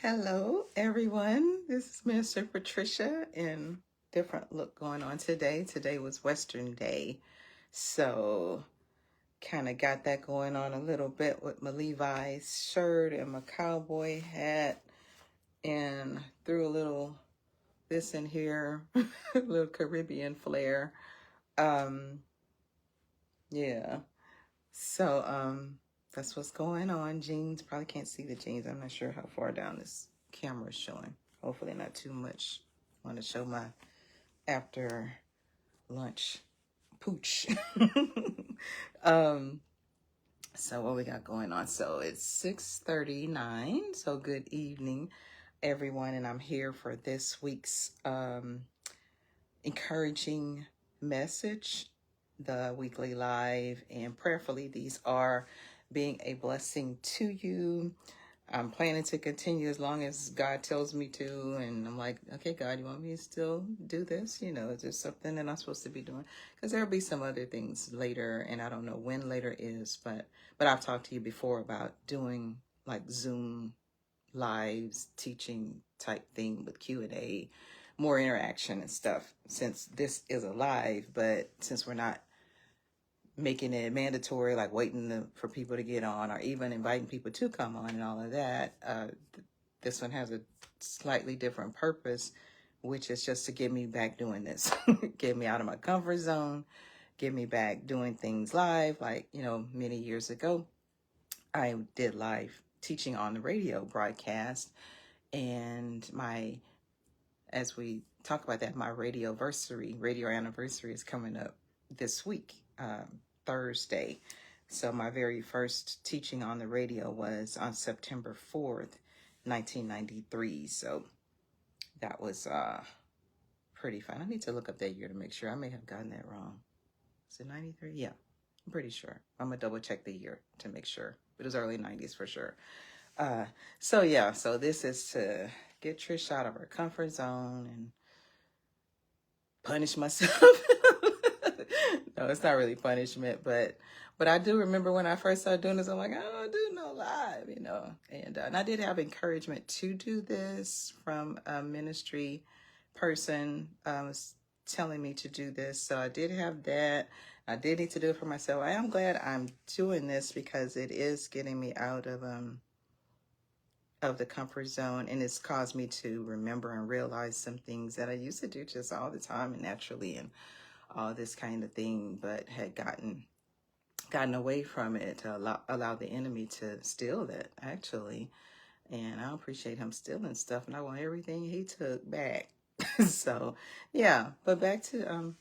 Hello, everyone. This is Minister Patricia, and different look going on today. Today was Western Day, so kind of got that going on a little bit with my Levi's shirt and my cowboy hat, and threw a little this in here, a little Caribbean flair. Um, yeah. So that's what's going on. Jeans, probably can't see the jeans. I'm not sure how far down this camera is showing. Hopefully not too much. I want to show my after lunch pooch. um, so what we got going on? So it's 6:39. So good evening, everyone, and I'm here for this week's encouraging message, the weekly live, and prayerfully these are being a blessing to you. I'm planning to continue as long as God tells me to, and I'm like, okay, God, you want me to still do this? Is there something that I'm supposed to be doing? Because there'll be some other things later, and I don't know when later is, but I've talked to you before about doing like Zoom lives, teaching type thing with Q&A, more interaction and stuff, since this is a live, but since we're not making it mandatory, like waiting for people to get on or even inviting people to come on and all of that, this one has a slightly different purpose, which is just to get me back doing this, get me out of my comfort zone, get me back doing things live. Like, many years ago, I did live teaching on the radio broadcast, and as we talk about that, my radio anniversary is coming up this week, Thursday. So my very first teaching on the radio was on September 4th, 1993. So that was pretty fun. I need to look up that year to make sure. I may have gotten that wrong. Is it 93? Yeah, I'm pretty sure. I'm going to double check the year to make sure. It was early 90s for sure. So this is to get Trish out of her comfort zone and punish myself. No, it's not really punishment, but I do remember when I first started doing this, I'm like, I don't do no live, and I did have encouragement to do this from a ministry person was telling me to do this, so I did have that. I did need to do it for myself. I am glad I'm doing this because it is getting me out of the comfort zone, and it's caused me to remember and realize some things that I used to do just all the time and naturally and all this kind of thing, but had gotten away from it to allow the enemy to steal that, actually. And I appreciate him stealing stuff, and I want everything he took back. So yeah, but back to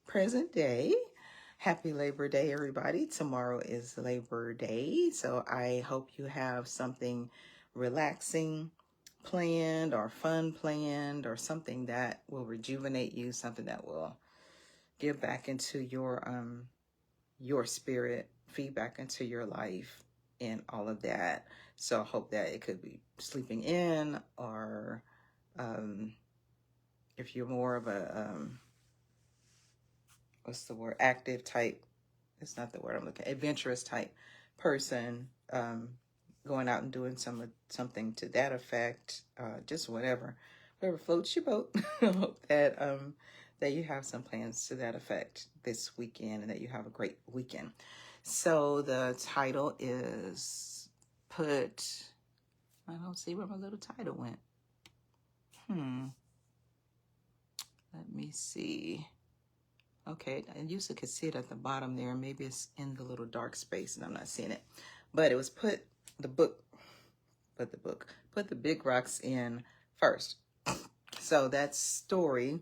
present day. Happy Labor Day, everybody. Tomorrow is Labor Day, so I hope you have something relaxing planned or fun planned, or something that will rejuvenate you, something that will give back into your spirit, feed back into your life and all of that. So I hope that it could be sleeping in, or if you're more of a what's the word, active type, it's not the word I'm looking, adventurous type person, going out and doing something to that effect, just whatever floats your boat. I hope that you have some plans to that effect this weekend, and that you have a great weekend. So the title is I don't see where my little title went. Let me see. Okay, I usually could see it at the bottom there. Maybe it's in the little dark space and I'm not seeing it. But it was put the big rocks in first. So that story,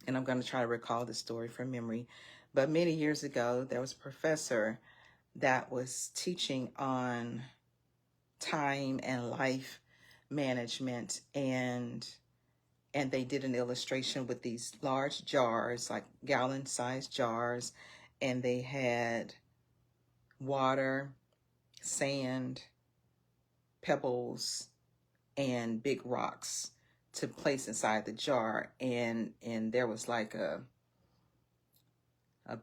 and I'm going to try to recall the story from memory, but many years ago, there was a professor that was teaching on time and life management, and they did an illustration with these large jars, like gallon-sized jars, and they had water, sand, pebbles, and big rocks to place inside the jar, and there was like a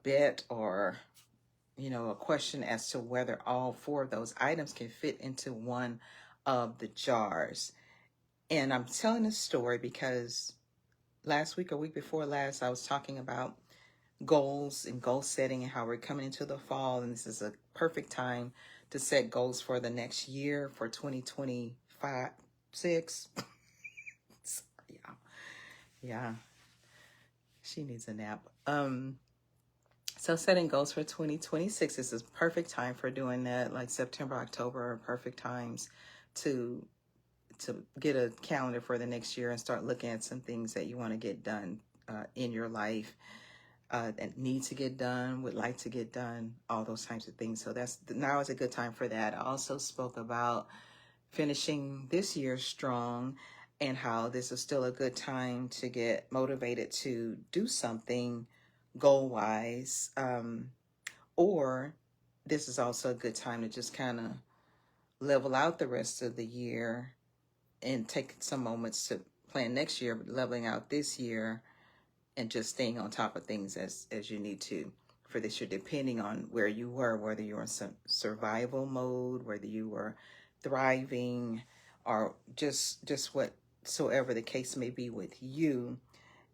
bet, or a question as to whether all four of those items can fit into one of the jars. And I'm telling this story because last week or week before last, I was talking about goals and goal setting and how we're coming into the fall. And this is a perfect time to set goals for the next year, for 2025, 6. Yeah. Yeah. She needs a nap. So setting goals for 2026 is a perfect time for doing that. Like September, October are perfect times to get a calendar for the next year and start looking at some things that you want to get done in your life, that need to get done, would like to get done, all those types of things. So that's now is a good time for that. I also spoke about finishing this year strong and how this is still a good time to get motivated to do something goal wise, or this is also a good time to just kind of level out the rest of the year and take some moments to plan next year, but leveling out this year and just staying on top of things as you need to for this year, depending on where you were, whether you were in some survival mode, whether you were thriving, or just whatsoever the case may be with you.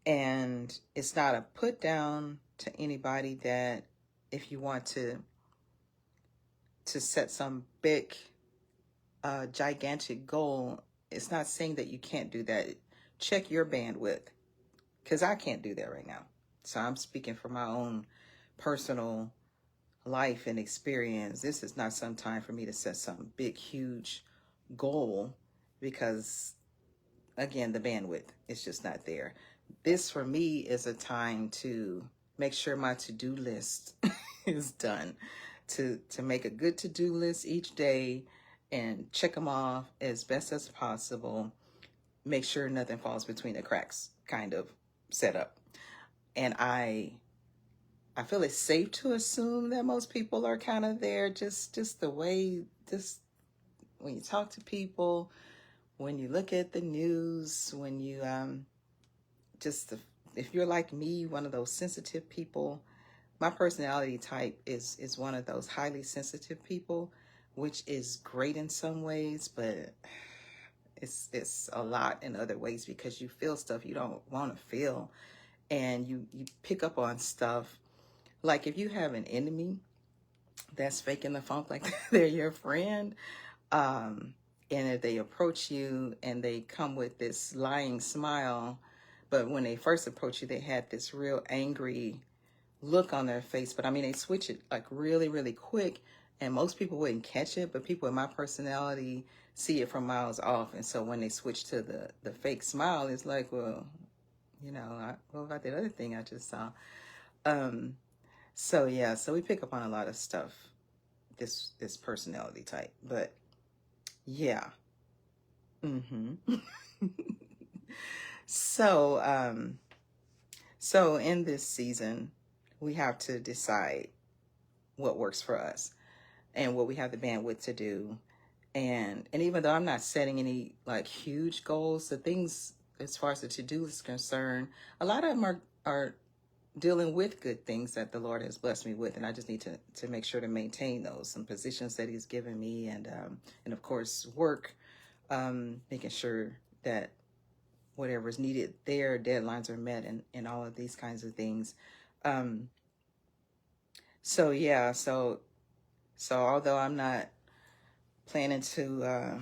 And it's not a put down to anybody that if you want to set some big gigantic goal, it's not saying that you can't do that. Check your bandwidth, because I can't do that right now. So I'm speaking from my own personal life and experience. This is not some time for me to set some big, huge goal because, again, the bandwidth is just not there. This for me is a time to make sure my to-do list is done, to make a good to-do list each day and check them off as best as possible. Make sure nothing falls between the cracks kind of setup. And I feel it's safe to assume that most people are kind of there, just the way, just when you talk to people, when you look at the news, when you if you're like me, one of those sensitive people. My personality type is one of those highly sensitive people, which is great in some ways, but it's a lot in other ways because you feel stuff you don't want to feel, and you pick up on stuff. Like if you have an enemy that's faking the funk like they're your friend, and if they approach you and they come with this lying smile, but when they first approach you, they had this real angry look on their face. But I mean, they switch it like really, really quick, and most people wouldn't catch it, but people in my personality see it from miles off. And so when they switch to the fake smile, it's like, well, what about that other thing I just saw? So yeah, so we pick up on a lot of stuff, this personality type. But yeah. So so in this season, we have to decide what works for us and what we have the bandwidth to do. And even though I'm not setting any like huge goals, the things as far as the to-do is concerned, a lot of them are dealing with good things that the Lord has blessed me with, and I just need to make sure to maintain those. Some positions that He's given me, and of course work, making sure that whatever is needed there, deadlines are met, and all of these kinds of things. So yeah, so although I'm not planning to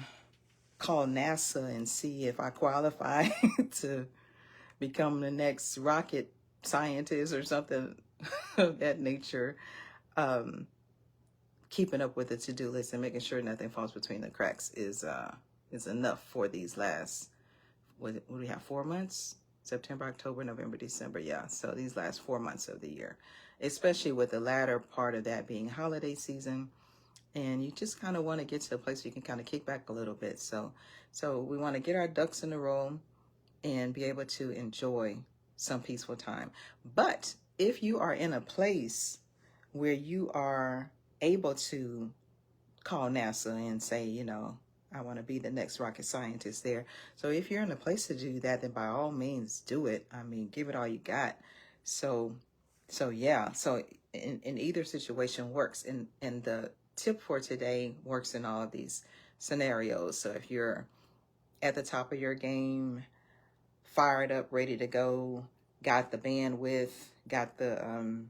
call NASA and see if I qualify to become the next rocket scientist or something of that nature, keeping up with the to-do list and making sure nothing falls between the cracks is enough for these last, what do we have, 4 months? September, October, November, December. Yeah, so these last 4 months of the year, especially with the latter part of that being holiday season. And you just kind of want to get to a place where you can kind of kick back a little bit. So we want to get our ducks in a row and be able to enjoy some peaceful time. But if you are in a place where you are able to call NASA and say, I want to be the next rocket scientist there. So if you're in a place to do that, then by all means do it. I mean, give it all you got. So yeah. So in either situation works. And the tip for today works in all of these scenarios. So if you're at the top of your game, fired up, ready to go, got the bandwidth, got the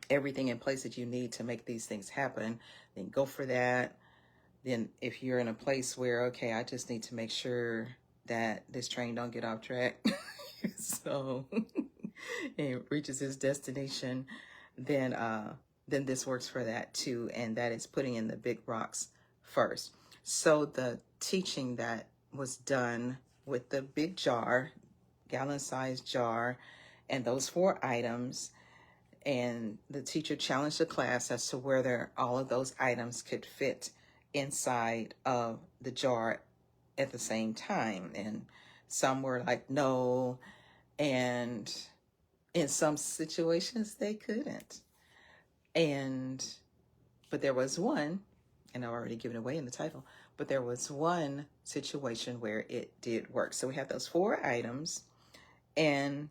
everything in place that you need to make these things happen, then go for that. Then if you're in a place where, okay, I just need to make sure that this train don't get off track, so it reaches its destination, then this works for that too, and that is putting in the big rocks first. So the teaching that was done with the big jar, gallon-sized jar, and those 4 items, and the teacher challenged the class as to whether all of those items could fit inside of the jar at the same time. And some were like, no. And in some situations, they couldn't. But there was one, and I've already given away in the title, but there was one situation where it did work. So we have those 4 items. And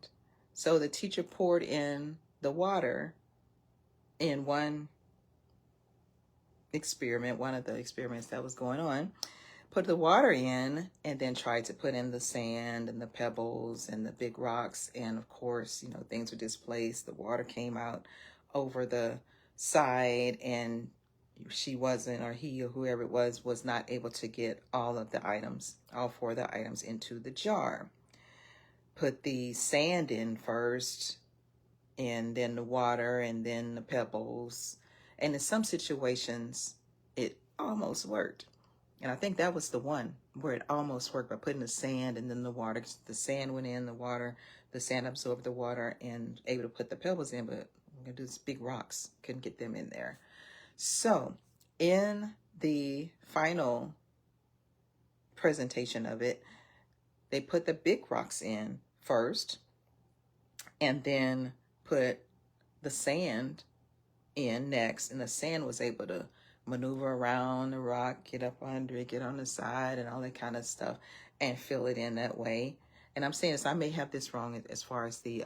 so the teacher poured in the water in one experiment, one of the experiments that was going on, put the water in, and then tried to put in the sand and the pebbles and the big rocks. And of course, things were displaced. The water came out over the side, and she wasn't, or he, or whoever it was not able to get all of the items, all 4 of the items into the jar. Put the sand in first, and then the water, and then the pebbles. And in some situations, it almost worked. And I think that was the one where it almost worked, by putting the sand and then the water. The sand went in, the water, the sand absorbed the water, and able to put the pebbles in, but we're going to do these big rocks. Couldn't get them in there. So in the final presentation of it, they put the big rocks in first, and then put the sand in next, and the sand was able to maneuver around the rock, get up under it, get on the side, and all that kind of stuff, and fill it in that way. And I'm saying this, I may have this wrong as far as the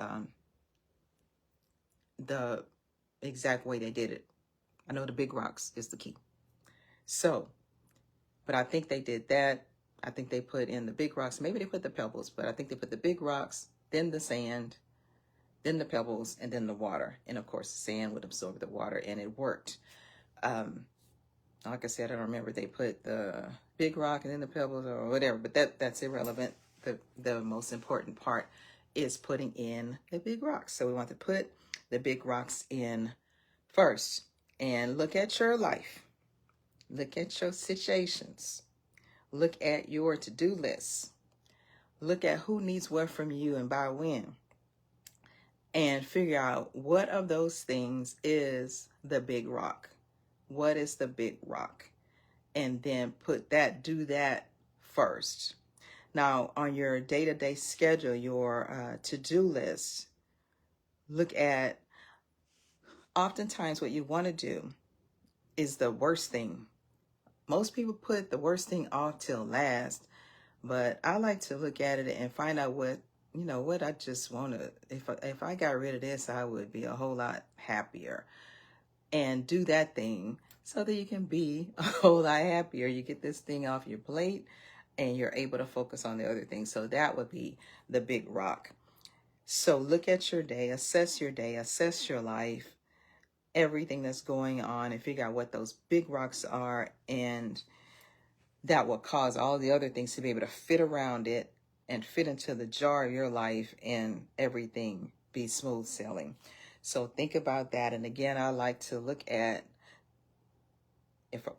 exact way they did it. I know the big rocks is the key. So, but I think they did that. I think they put in the big rocks. Maybe they put the pebbles, but I think they put the big rocks, then the sand, then the pebbles, and then the water. And of course, the sand would absorb the water, and it worked. Like I said, I don't remember if they put the big rock and then the pebbles or whatever, but that's irrelevant. The most important part is putting in the big rocks. So we want to put the big rocks in first, and look at your life. Look at your situations. Look at your to-do list. Look at who needs what from you and by when. And figure out what of those things is the big rock. What is the big rock? And then do that first. Now, on your day-to-day schedule, your to-do list, look at, oftentimes what you want to do is the worst thing. Most people put the worst thing off till last, but I like to look at it and find out what I just want to, if I got rid of this, I would be a whole lot happier. And do that thing so that you can be a whole lot happier. You get this thing off your plate and you're able to focus on the other things. So that would be the big rock. So look at your day, assess your life, everything that's going on, and figure out what those big rocks are. And that will cause all the other things to be able to fit around it and fit into the jar of your life, and everything be smooth sailing. So think about that. And again, I like to look at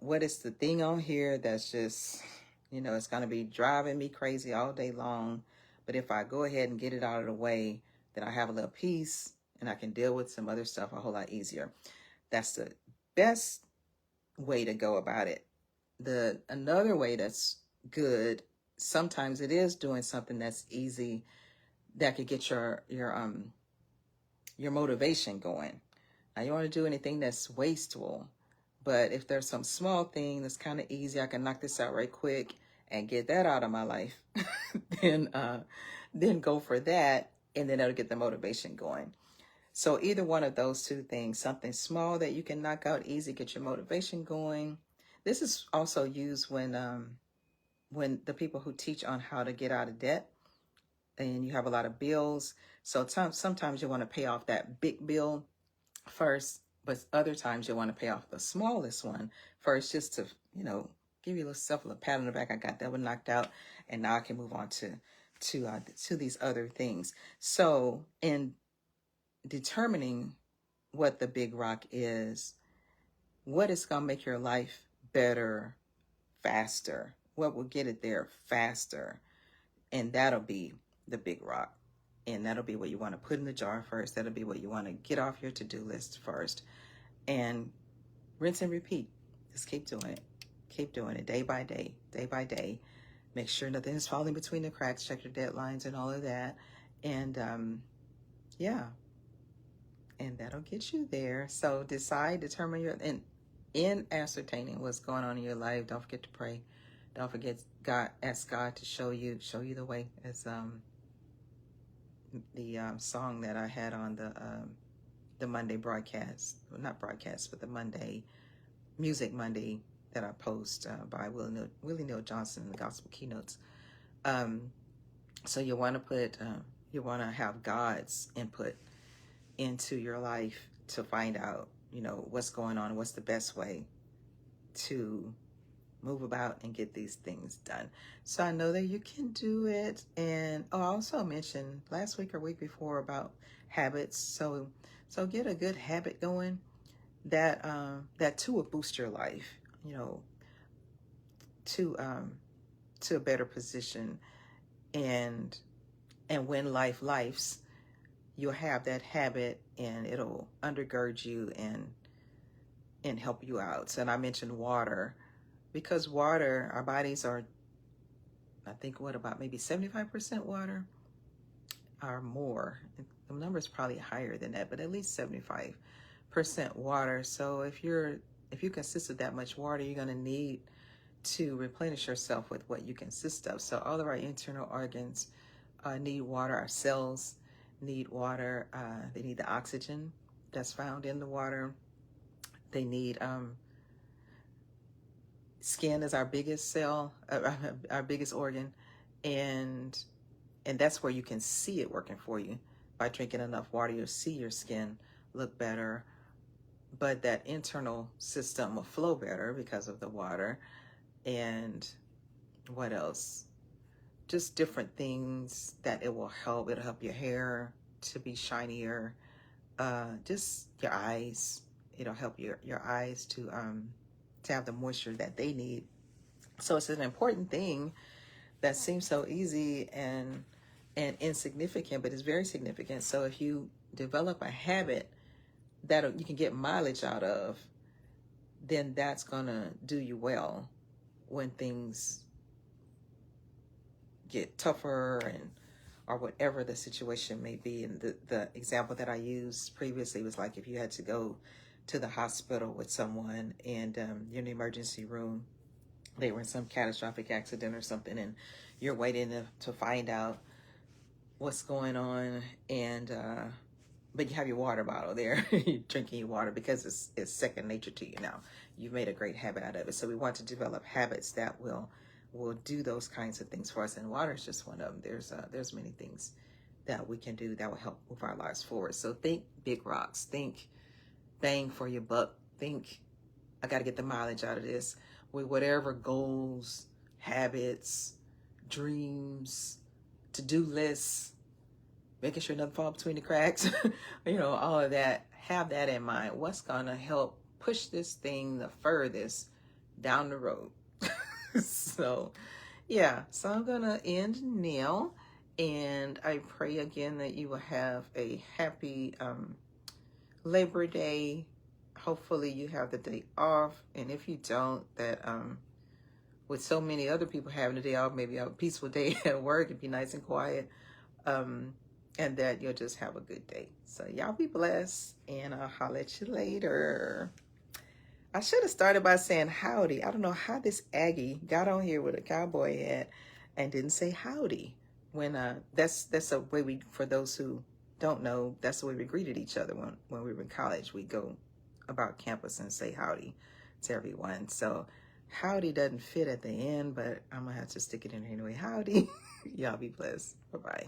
what is the thing on here that's just, it's going to be driving me crazy all day long. But if I go ahead and get it out of the way, then I have a little peace and I can deal with some other stuff a whole lot easier. That's the best way to go about it. Another way that's good, sometimes it is doing something that's easy that could get your motivation going. Now, you don't want to do anything that's wasteful, but if there's some small thing that's kind of easy, I can knock this out right quick and get that out of my life, then go for that, and then that'll get the motivation going. So either one of those two things, something small that you can knock out easy, get your motivation going, This is also used when the people who teach on how to get out of debt and you have a lot of bills. So sometimes you want to pay off that big bill first, but other times you want to pay off the smallest one first, just to, give yourself a little pat on the back. I got that one knocked out, and now I can move on to these other things. So in determining what the big rock is, what is going to make your life better, faster, what will get it there faster, and that'll be the big rock. And that'll be what you want to put in the jar first. That'll be what you want to get off your to-do list first. And rinse and repeat. Just keep doing it. Keep doing it day by day, day by day. Make sure nothing is falling between the cracks. Check your deadlines and all of that. And yeah, and that'll get you there. So determine and in ascertaining what's going on in your life, don't forget to pray. Don't forget ask God to show you the way. As the song that I had on the Monday broadcast, well, not broadcast, but the Monday Music Monday that I post by Willie Neal Johnson in the Gospel Keynotes. So you want to have God's input into your life to find out, what's going on, what's the best way to move about and get these things done. So I know that you can do it. And I also mentioned last week or week before about habits. So get a good habit going that too will boost your life, to a better position. And when lifes, you'll have that habit and it'll undergird you and help you out. So, and I mentioned water. Because water, our bodies are, I think, about maybe 75% water or more. The number is probably higher than that, but at least 75% water. So if you consist of that much water, you're going to need to replenish yourself with what you consist of. So all of our internal organs need water. Our cells need water. They need the oxygen that's found in the water. They need skin is our biggest cell, our biggest organ, and that's where you can see it working for you. By drinking enough water, you'll see your skin look better, but that internal system will flow better because of the water. And what else? Just different things that it will help. It'll help your hair to be shinier, just your eyes. It'll help your eyes to have the moisture that they need. So it's an important thing that seems so easy and insignificant, but it's very significant. So if you develop a habit that you can get mileage out of, then that's gonna do you well when things get tougher or whatever the situation may be. And the example that I used previously was like if you had to go to the hospital with someone and you're in the emergency room, they were in some catastrophic accident or something, and you're waiting to find out what's going on, and but you have your water bottle there. You're drinking your water because it's second nature to you now. You've made a great habit out of it. So we want to develop habits that will do those kinds of things for us, and water is just one of them. There's many things that we can do that will help move our lives forward. So think big rocks. Think bang for your buck. Think, I got to get the mileage out of this with whatever goals, habits, dreams, to-do lists, making sure nothing falls between the cracks, all of that. Have that in mind. What's going to help push this thing the furthest down the road? So I'm going to end now. And I pray again that you will have a happy Labor Day. Hopefully you have the day off. And if you don't, that with so many other people having a day off, maybe have a peaceful day at work and be nice and quiet. And that you'll just have a good day. So y'all be blessed, and I'll holler at you later. I should have started by saying howdy. I don't know how this Aggie got on here with a cowboy hat and didn't say howdy. When that's a way for those who don't know, that's the way we greeted each other when we were in college. We go about campus and say howdy to everyone. So Howdy doesn't fit at the end, but I'm going to have to stick it in anyway. Howdy. Y'all be blessed. Bye-bye.